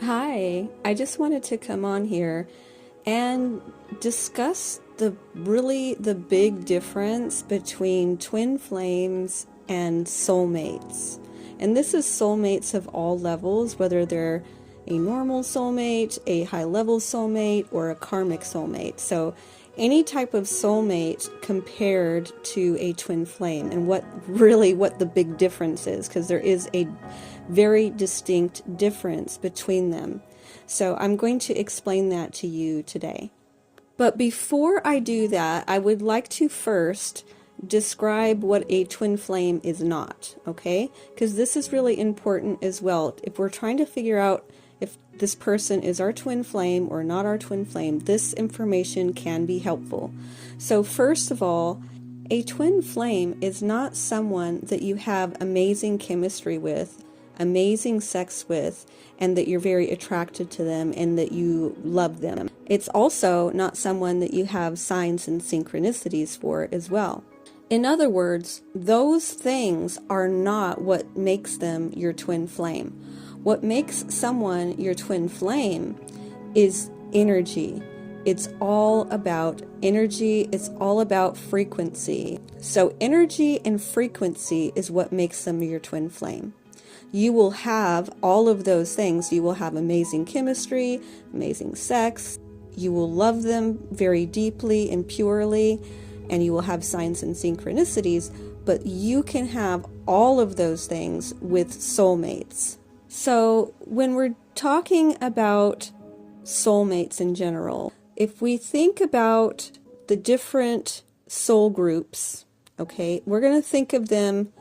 Hi, I just wanted to come on here and discuss the big difference between twin flames and soulmates. And this is soulmates of all levels, whether they're a normal soulmate, a high level soulmate, or a karmic soulmate. So any type of soulmate compared to a twin flame, and what the big difference is, because there is a very distinct difference between them. So I'm going to explain that to you today. But before I do that, I would like to first describe what a twin flame is not, okay? Because this is really important as well. If we're trying to figure out if this person is our twin flame or not our twin flame, this information can be helpful. So first of all, a twin flame is not someone that you have amazing chemistry with, amazing sex with, and that you're very attracted to them and that you love them. It's also not someone that you have signs and synchronicities for as well. In other words, those things are not what makes them your twin flame. What makes someone your twin flame is energy. It's all about energy. It's all about frequency. So energy and frequency is what makes them your twin flame. You will have all of those things. You will have amazing chemistry, amazing sex. You will love them very deeply and purely, and you will have signs and synchronicities, but you can have all of those things with soulmates. So when we're talking about soulmates in general, if we think about the different soul groups, okay, we're going to think of them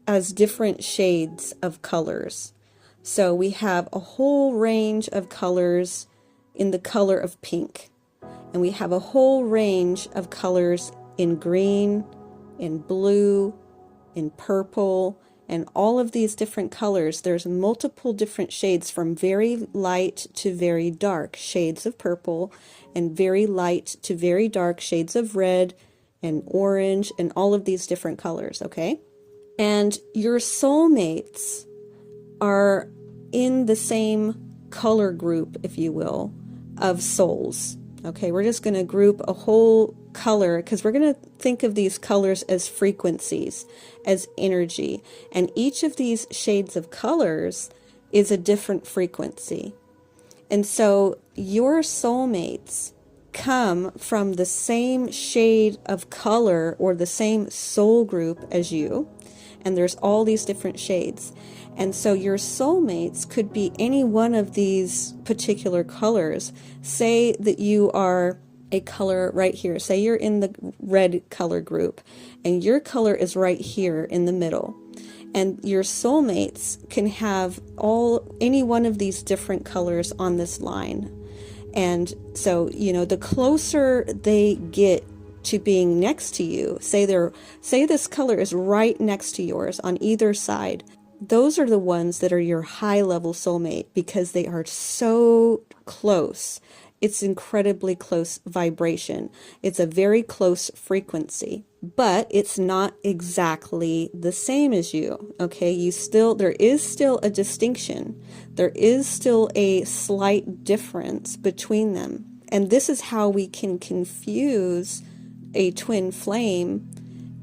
as different shades of colors. So we have a whole range of colors in the color of pink, and we have a whole range of colors in green, in blue, in purple, and all of these different colors. There's multiple different shades from very light to very dark shades of purple, and very light to very dark shades of red and orange, and all of these different colors, okay? And your soulmates are in the same color group, if you will, of souls. Okay, we're just going to group a whole color because we're going to think of these colors as frequencies, as energy. And each of these shades of colors is a different frequency. And so your soulmates come from the same shade of color or the same soul group as you. And there's all these different shades. And so your soulmates could be any one of these particular colors. Say that you are a color right here. Say you're in the red color group, and your color is right here in the middle. And your soulmates can have any one of these different colors on this line. And so, the closer they get to being next to you, say this color is right next to yours on either side, those are the ones that are your high level soulmate because they are so close. It's incredibly close vibration. It's a very close frequency, but it's not exactly the same as you. Okay, there is still a distinction. There is still a slight difference between them. And this is how we can confuse a twin flame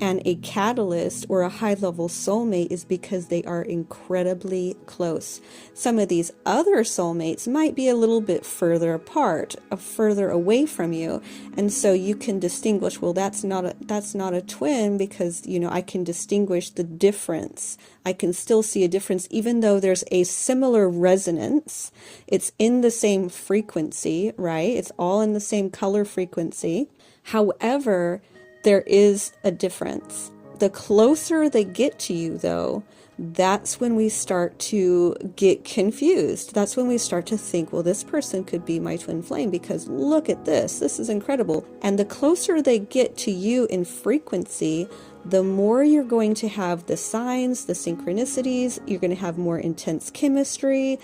and a catalyst or a high-level soulmate, is because they are incredibly close. Some of these other soulmates might be a little bit further apart, further away from you, and so you can distinguish, well, that's not a twin because, I can distinguish the difference. I can still see a difference even though there's a similar resonance. It's in the same frequency, right? It's all in the same color frequency. However, there is a difference. The closer they get to you, though, that's when we start to get confused. That's when we start to think, well, this person could be my twin flame because look at this. This is incredible. And the closer they get to you in frequency, the more you're going to have the signs, the synchronicities. You're going to have more intense chemistry,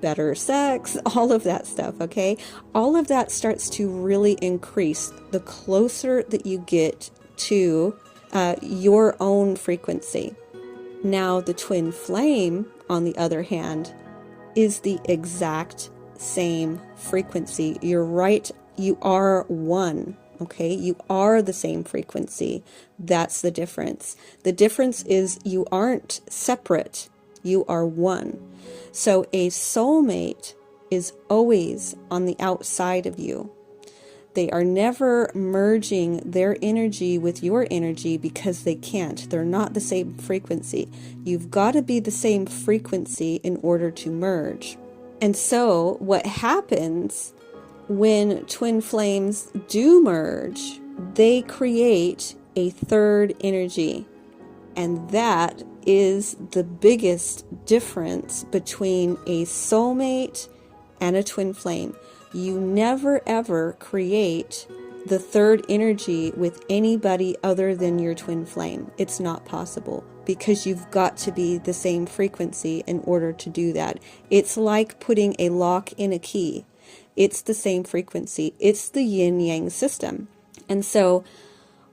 better sex, all of that stuff, okay? All of that starts to really increase the closer that you get to your own frequency. Now, the twin flame, on the other hand, is the exact same frequency. You're right. You are one. Okay, you are the same frequency. That's the difference. The difference is you aren't separate. You are one. So a soulmate is always on the outside of you. They are never merging their energy with your energy because they can't. They're not the same frequency. You've got to be the same frequency in order to merge. And so what happens when twin flames do merge, they create a third energy. And that is the biggest difference between a soulmate and a twin flame. You never ever create the third energy with anybody other than your twin flame. It's not possible because you've got to be the same frequency in order to do that. It's like putting a lock in a key. It's the same frequency. It's the yin-yang system. And so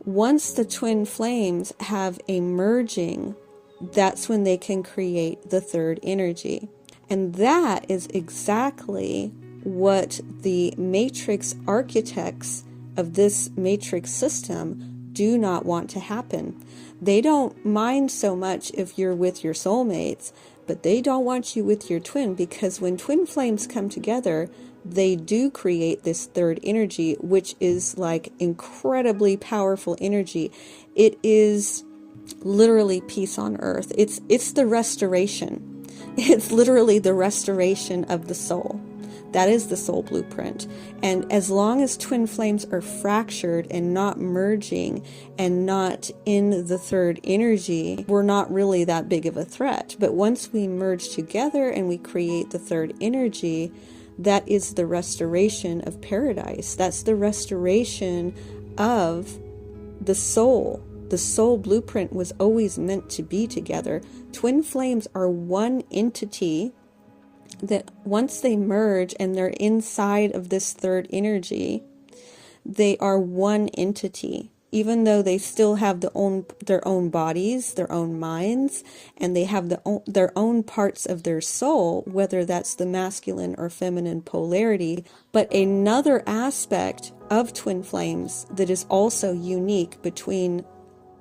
once the twin flames have a merging, that's when they can create the third energy. And that is exactly what the matrix architects of this matrix system do not want to happen. They don't mind so much if you're with your soulmates, but they don't want you with your twin, because when twin flames come together, they do create this third energy, which is like incredibly powerful energy. It is literally peace on earth. It's the restoration. It's literally the restoration of the soul. That is the soul blueprint. And as long as twin flames are fractured and not merging and not in the third energy, we're not really that big of a threat. But once we merge together and we create the third energy, that is the restoration of paradise. That's the restoration of the soul. The soul blueprint was always meant to be together. Twin flames are one entity that once they merge and they're inside of this third energy, they are one entity. Even though they still have their own bodies, their own minds, and they have their own parts of their soul, whether that's the masculine or feminine polarity. But another aspect of twin flames that is also unique between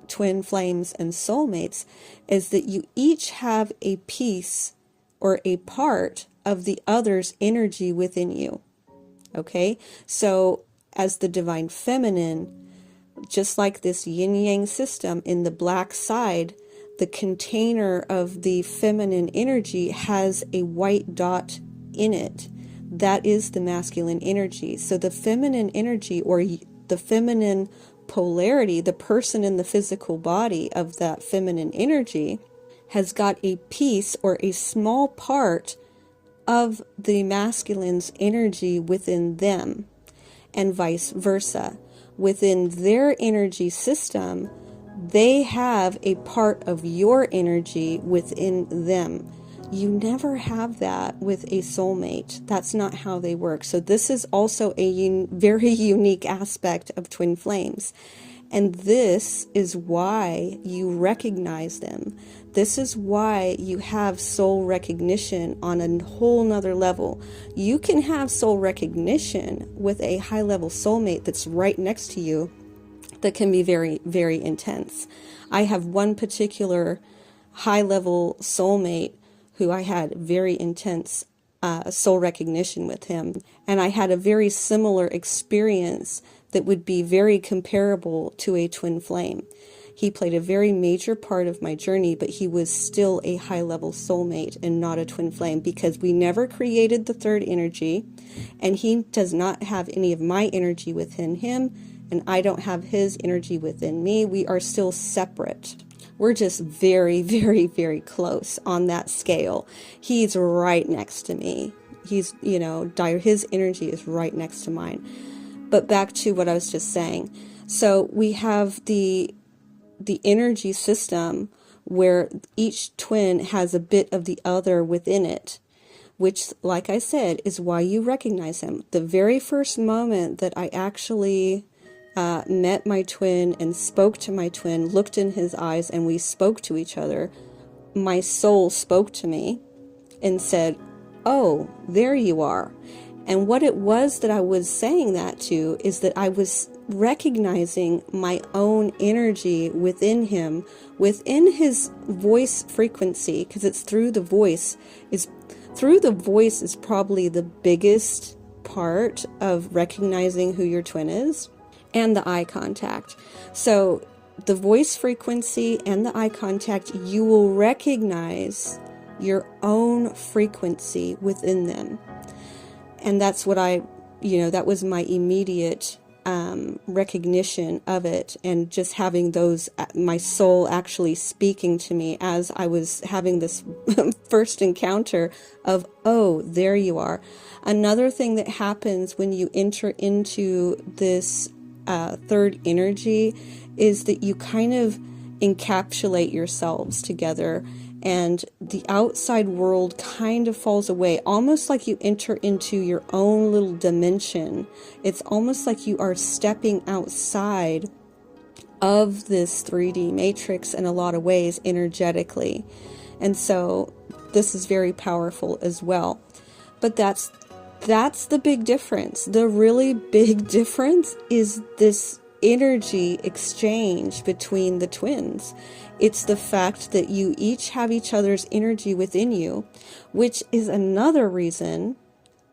twin flames and soulmates is that you each have a piece or a part of the other's energy within you. Okay? So as the divine feminine, just like this yin-yang system, in the black side, the container of the feminine energy has a white dot in it. That is the masculine energy. So the feminine energy, or the feminine polarity, the person in the physical body of that feminine energy, has got a piece or a small part of the masculine's energy within them, and vice versa. Within their energy system, they have a part of your energy within them. You never have that with a soulmate. That's not how they work. So this is also a very unique aspect of twin flames. And this is why you recognize them. This is why you have soul recognition on a whole nother level. You can have soul recognition with a high-level soulmate that's right next to you that can be very, very intense. I have one particular high-level soulmate who I had very intense soul recognition with him. And I had a very similar experience that would be very comparable to a twin flame. He played a very major part of my journey, but he was still a high-level soulmate and not a twin flame, because we never created the third energy, and he does not have any of my energy within him, and I don't have his energy within me. We are still separate. We're just very, very, very close on that scale. He's right next to me. He's, his energy is right next to mine. But back to what I was just saying. So we have the energy system where each twin has a bit of the other within it, which, like I said, is why you recognize him. The very first moment that I actually met my twin and spoke to my twin, looked in his eyes, and we spoke to each other, my soul spoke to me and said, oh, there you are. And what it was that I was saying that to is that I was recognizing my own energy within him, within his voice frequency, because it's through the voice. Through the voice is probably the biggest part of recognizing who your twin is, and the eye contact. So the voice frequency and the eye contact, you will recognize your own frequency within them. And that's what that was my immediate recognition of it, and just having my soul actually speaking to me as I was having this first encounter of, oh, there you are. Another thing that happens when you enter into this third energy is that you kind of encapsulate yourselves together, and the outside world kind of falls away, almost like you enter into your own little dimension. It's almost like you are stepping outside of this 3D matrix in a lot of ways energetically. And so this is very powerful as well. But that's the big difference. The really big difference is this energy exchange between the twins. It's the fact that you each have each other's energy within you, which is another reason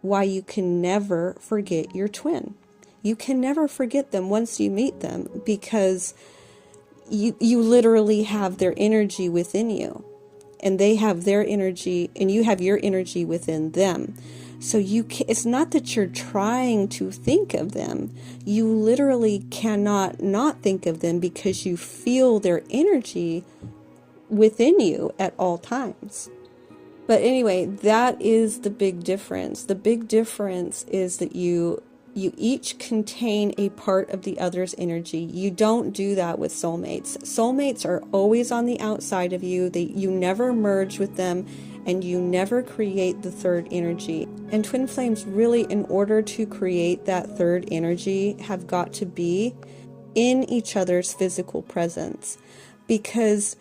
why you can never forget your twin. You can never forget them once you meet them, because you literally have their energy within you, and they have their energy, and you have your energy within them. So it's not that you're trying to think of them. You literally cannot not think of them, because you feel their energy within you at all times. But anyway, that is the big difference. The big difference is that you each contain a part of the other's energy. You don't do that with soulmates. Soulmates are always on the outside of you. You never merge with them, and you never create the third energy. And twin flames, really, in order to create that third energy, have got to be in each other's physical presence, because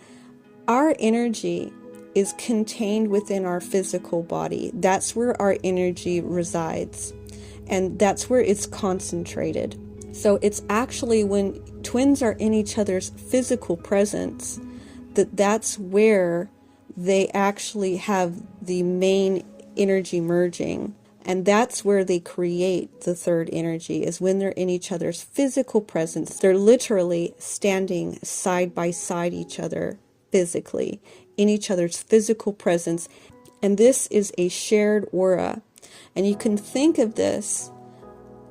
our energy is contained within our physical body. That's where our energy resides, and that's where it's concentrated. So it's actually when twins are in each other's physical presence that's where they actually have the main energy merging. And that's where they create the third energy, is when they're in each other's physical presence. They're literally standing side by side each other physically, in each other's physical presence. And this is a shared aura. And you can think of this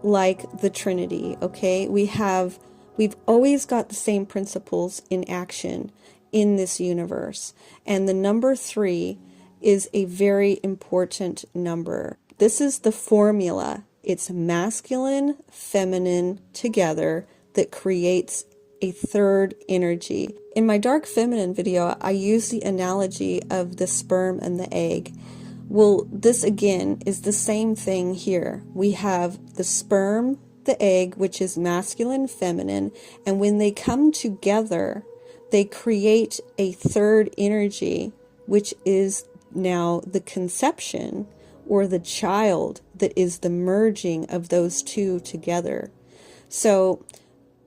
like the Trinity, okay? We've always got the same principles in action in this universe. And the number 3 is a very important number. This is the formula. It's masculine, feminine together that creates a third energy. In my dark feminine video, I use the analogy of the sperm and the egg. Well, this again is the same thing here. We have the sperm, the egg, which is masculine, feminine, and when they come together, they create a third energy, which is now the conception, or the child, that is the merging of those two together. So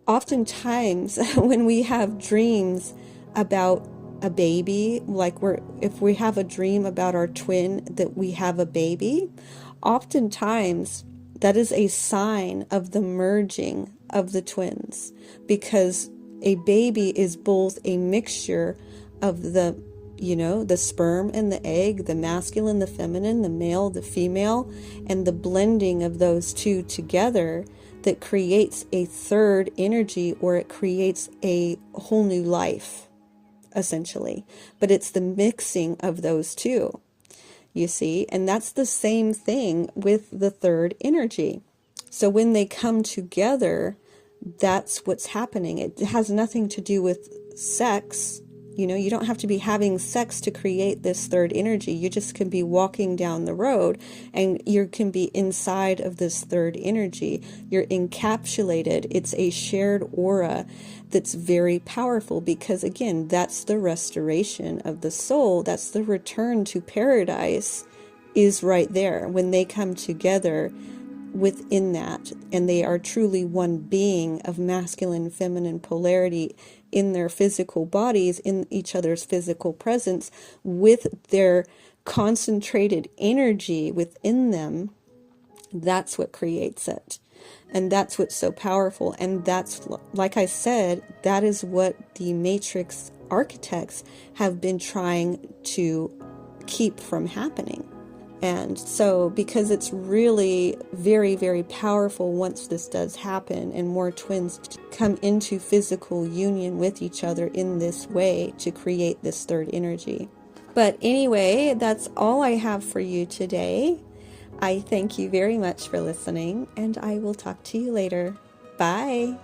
oftentimes when we have dreams about a baby, like if we have a dream about our twin that we have a baby, oftentimes that is a sign of the merging of the twins, because a baby is both a mixture of the sperm and the egg, the masculine, the feminine, the male, the female, and the blending of those two together that creates a third energy, or it creates a whole new life, essentially. But it's the mixing of those two, you see, and that's the same thing with the third energy. So when they come together, that's what's happening. It has nothing to do with sex. You don't have to be having sex to create this third energy. You just can be walking down the road and you can be inside of this third energy. You're encapsulated. It's a shared aura that's very powerful, because again, that's the restoration of the soul. That's the return to paradise is right there when they come together within that, and they are truly one being of masculine and feminine polarity in their physical bodies, in each other's physical presence, with their concentrated energy within them. That's what creates it. And that's what's so powerful. And that's, like I said, that is what the Matrix architects have been trying to keep from happening. And so, because it's really very, very powerful once this does happen and more twins come into physical union with each other in this way to create this third energy. But anyway, that's all I have for you today. I thank you very much for listening, and I will talk to you later. Bye.